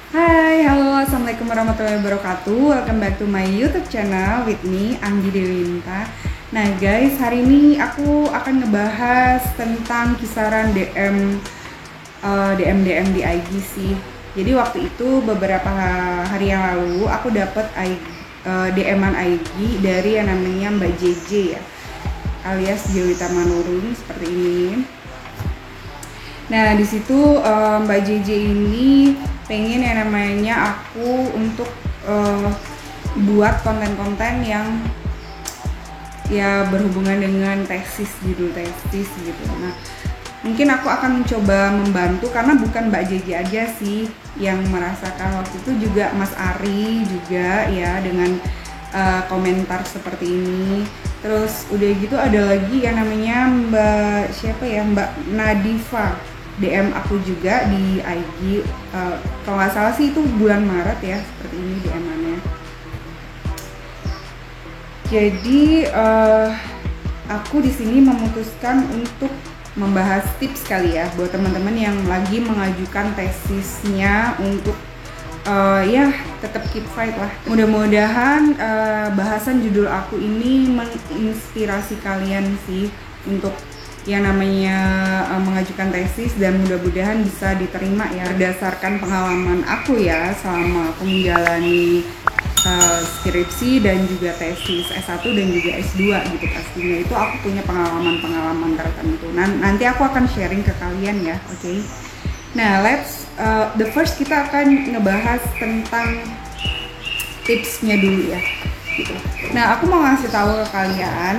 Hai, halo, assalamualaikum warahmatullahi wabarakatuh. Welcome back to my YouTube channel with me, Anggi Dewinta. Nah guys, hari ini aku akan ngebahas tentang kisaran DM di IG sih. Jadi waktu itu beberapa hari yang lalu aku dapat DM-an IG dari yang namanya Mbak JJ ya, alias Jelita Manurung seperti ini. Nah di situ Mbak JJ ini pengen yang namanya aku untuk buat konten-konten yang ya berhubungan dengan tesis, judul tesis gitu. Nah mungkin aku akan mencoba membantu karena bukan Mbak JJ aja sih yang merasakan, waktu itu juga Mas Ari juga ya dengan komentar seperti ini. Terus udah gitu ada lagi yang namanya Mbak siapa ya, Mbak Nadifa DM aku juga di IG, kalau nggak salah sih itu bulan Maret ya, seperti ini DM-annya. Jadi aku di sini memutuskan untuk membahas tips kali ya buat teman-teman yang lagi mengajukan tesisnya untuk ya tetap keep fight lah. Mudah-mudahan bahasan judul aku ini menginspirasi kalian sih untuk yang namanya mengajukan tesis, dan mudah-mudahan bisa diterima ya berdasarkan pengalaman aku ya selama aku menjalani skripsi dan juga tesis S1 dan juga S2 gitu. Pastinya itu aku punya pengalaman-pengalaman tertentu. Nanti aku akan sharing ke kalian ya, oke? Nah, the first kita akan ngebahas tentang tipsnya dulu ya gitu. Nah, aku mau ngasih tahu ke kalian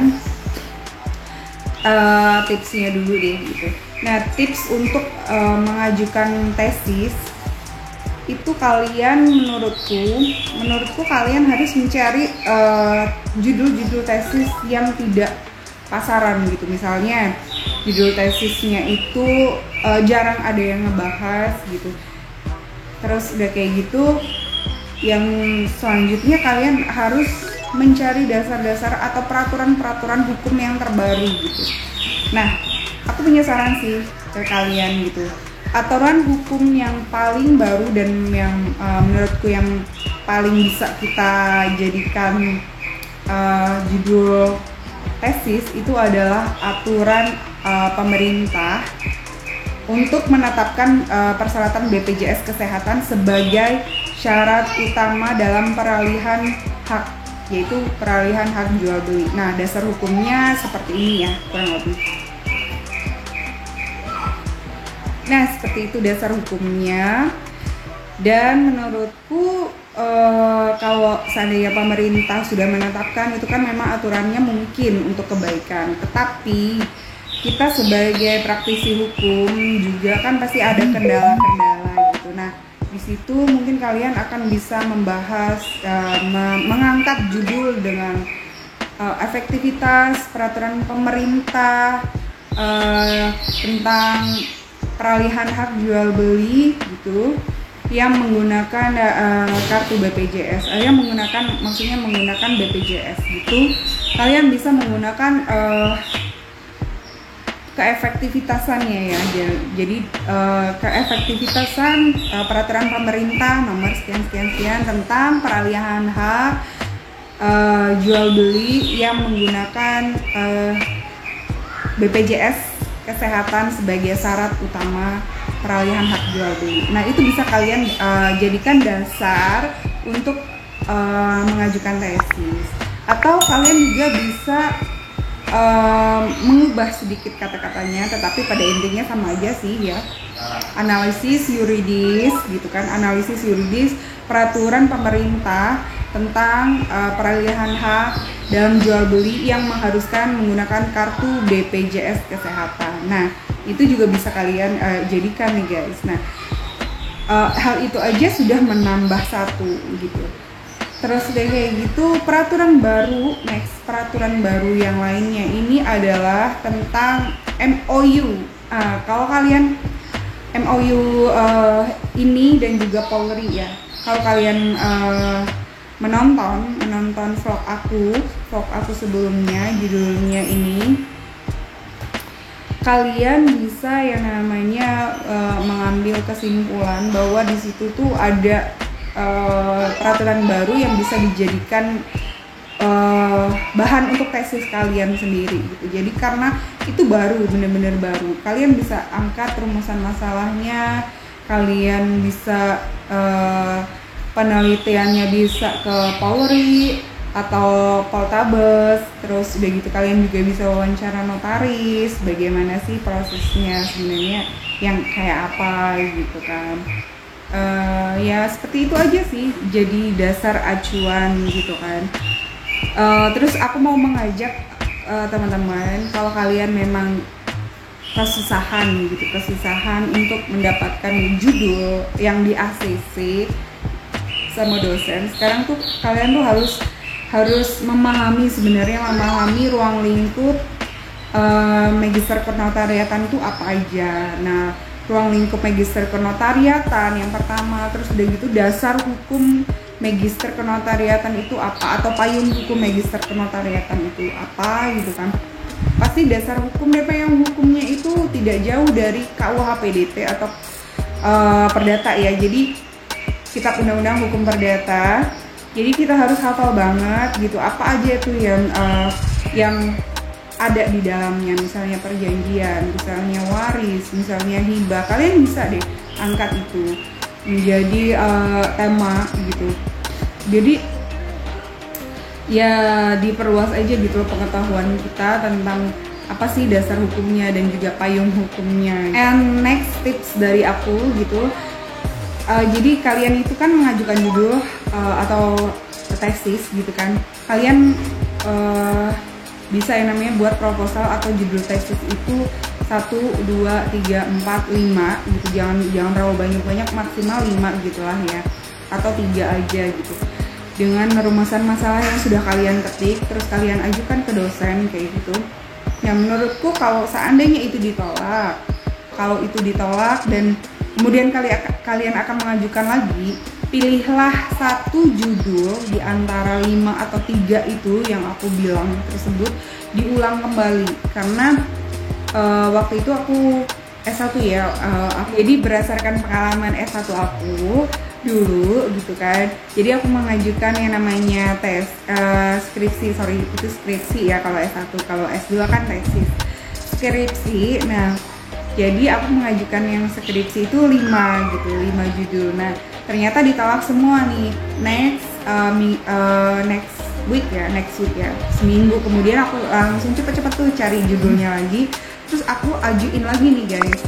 tipsnya dulu deh gitu. Nah, tips untuk mengajukan tesis itu kalian menurutku kalian harus mencari judul-judul tesis yang tidak pasaran gitu. Misalnya judul tesisnya itu jarang ada yang ngebahas gitu. Terus udah kayak gitu, yang selanjutnya kalian harus mencari dasar-dasar atau peraturan-peraturan hukum yang terbaru gitu. Nah, aku punya saran sih ke kalian gitu. Aturan hukum yang paling baru dan yang menurutku yang paling bisa kita jadikan judul tesis itu adalah aturan pemerintah untuk menetapkan persyaratan BPJS Kesehatan sebagai syarat utama dalam peralihan hak, yaitu peralihan hak jual beli. Nah, dasar hukumnya seperti ini ya, kurang lebih. Nah, seperti itu dasar hukumnya. Dan menurutku kalau seandainya pemerintah sudah menetapkan itu kan memang aturannya mungkin untuk kebaikan. Tetapi kita sebagai praktisi hukum juga kan pasti ada kendala-kendala gitu. Nah, di situ mungkin kalian akan bisa membahas, mengangkat judul dengan efektivitas peraturan pemerintah tentang peralihan hak jual beli gitu, yang menggunakan kartu BPJS, yang maksudnya menggunakan BPJS gitu. Kalian bisa menggunakan keefektivitasannya ya. Jadi keefektivitasan peraturan pemerintah nomor sekian tentang peralihan hak jual beli yang menggunakan BPJS Kesehatan sebagai syarat utama peralihan hak jual beli. Nah, itu bisa kalian jadikan dasar untuk mengajukan tesis. Atau kalian juga bisa mengubah sedikit kata-katanya, tetapi pada intinya sama aja sih ya. Analisis yuridis gitu kan, analisis yuridis peraturan pemerintah tentang peralihan hak dalam jual beli yang mengharuskan menggunakan kartu BPJS Kesehatan. Nah, itu juga bisa kalian jadikan nih guys. Nah, hal itu aja sudah menambah satu gitu. Terus udah kayak gitu, peraturan baru yang lainnya ini adalah tentang MOU. Kalau kalian MOU ini dan juga Polri ya, kalau kalian menonton vlog aku sebelumnya, judulnya ini kalian bisa yang namanya mengambil kesimpulan bahwa di situ tuh ada peraturan baru yang bisa dijadikan bahan untuk tesis kalian sendiri gitu. Jadi karena itu baru, bener-bener baru, kalian bisa angkat rumusan masalahnya, kalian bisa penelitiannya bisa ke Polri atau Poltabes, terus udah gitu kalian juga bisa wawancara notaris, bagaimana sih prosesnya sebenarnya yang kayak apa gitu kan. Ya seperti itu aja sih, jadi dasar acuan gitu kan. Terus aku mau mengajak teman-teman, kalau kalian memang kesusahan untuk mendapatkan judul yang di ACC sama dosen, sekarang tuh kalian tuh harus memahami ruang lingkup magister kenotariatan itu apa aja. Nah, ruang lingkup magister kenotariatan yang pertama, terus udah gitu dasar hukum magister kenotariatan itu apa, atau payung hukum magister kenotariatan itu apa gitu kan. Pasti dasar hukum dan payung hukumnya itu tidak jauh dari KUH PDT atau Perdata ya. Jadi kitab undang-undang hukum perdata. Jadi kita harus hafal banget gitu apa aja itu yang ada di dalamnya, misalnya perjanjian, misalnya waris, misalnya hibah. Kalian bisa deh angkat itu menjadi tema gitu. Jadi ya diperluas aja gitu pengetahuan kita tentang apa sih dasar hukumnya dan juga payung hukumnya. And next tips dari aku gitu, jadi kalian itu kan mengajukan judul atau tesis gitu kan, kalian bisa yang namanya buat proposal atau judul tesis itu 1, 2, 3, 4, 5 gitu, jangan terlalu banyak, maksimal 5 gitulah ya, atau 3 aja gitu, dengan rumusan masalah yang sudah kalian ketik, terus kalian ajukan ke dosen kayak gitu. Yang menurutku kalau seandainya itu ditolak, dan kemudian kalian akan mengajukan lagi, pilihlah satu judul di antara 5 atau 3 itu yang aku bilang tersebut, diulang kembali. Karena waktu itu aku S1 ya, jadi berdasarkan pengalaman S1 aku dulu gitu kan, jadi aku mengajukan yang namanya skripsi ya kalau S1, kalau S2 kan tesis, skripsi. Nah, jadi aku mengajukan yang skripsi itu 5 judul. Nah, ternyata ditolak semua nih. Next week ya, seminggu kemudian aku langsung cepet-cepet tuh cari judulnya lagi, terus aku ajuin lagi nih guys,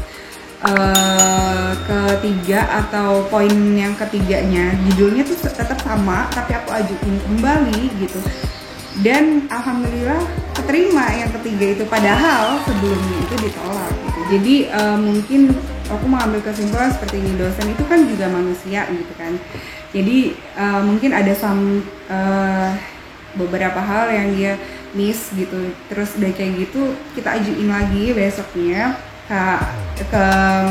ketiga atau poin yang ketiganya, judulnya tuh tetap sama tapi aku ajuin kembali gitu, dan alhamdulillah keterima yang ketiga itu, padahal sebelumnya itu ditolak gitu. Jadi mungkin aku mengambil kesimpulan seperti ini, dosen itu kan juga manusia gitu kan, jadi mungkin ada beberapa hal yang dia miss gitu, terus udah kayak gitu kita ajuin lagi besoknya ke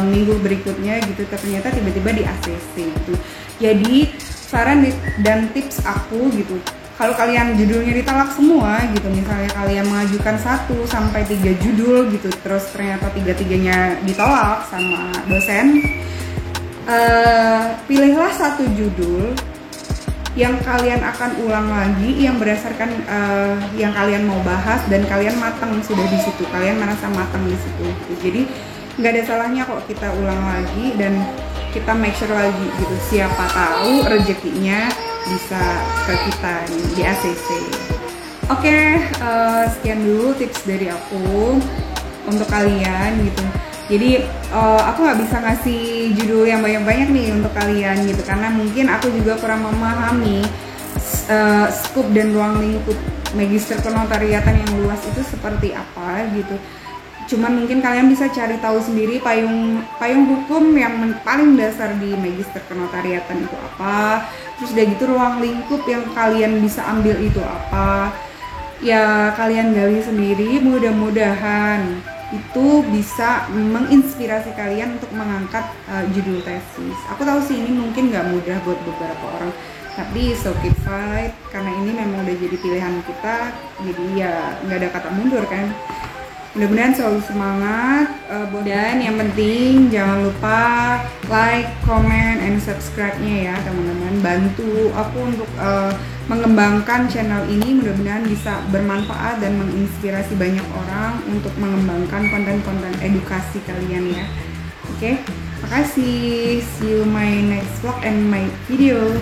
minggu berikutnya gitu, ternyata tiba-tiba di ACC gitu. Jadi saran dan tips aku gitu, kalau kalian judulnya ditolak semua gitu, misalnya kalian mengajukan 1 sampai 3 judul gitu, terus ternyata 3-3-nya ditolak sama dosen, pilihlah satu judul yang kalian akan ulang lagi, yang berdasarkan yang kalian mau bahas dan kalian matang sudah di situ, kalian merasa matang di situ gitu. Jadi nggak ada salahnya kok kita ulang lagi dan kita make sure lagi gitu, siapa tahu rezekinya bisa ke kita nih di ACC. Oke, sekian dulu tips dari aku untuk kalian gitu. Jadi aku nggak bisa ngasih judul yang banyak-banyak nih untuk kalian gitu, karena mungkin aku juga kurang memahami scope dan ruang lingkup magister kenotariatan yang luas itu seperti apa gitu. Cuman mungkin kalian bisa cari tahu sendiri payung hukum yang paling dasar di magister kenotariatan itu apa, terus udah gitu ruang lingkup yang kalian bisa ambil itu apa. Ya kalian gali sendiri, mudah-mudahan itu bisa menginspirasi kalian untuk mengangkat judul tesis. Aku tahu sih ini mungkin nggak mudah buat beberapa orang, tapi so keep fight, karena ini memang udah jadi pilihan kita, jadi ya nggak ada kata mundur kan. Mudah-mudahan selalu semangat, dan yang penting jangan lupa like, comment, and subscribe-nya ya teman-teman. Bantu aku untuk mengembangkan channel ini, mudah-mudahan bisa bermanfaat dan menginspirasi banyak orang untuk mengembangkan konten-konten edukasi kalian ya. Oke, makasih. See you my next vlog and my video.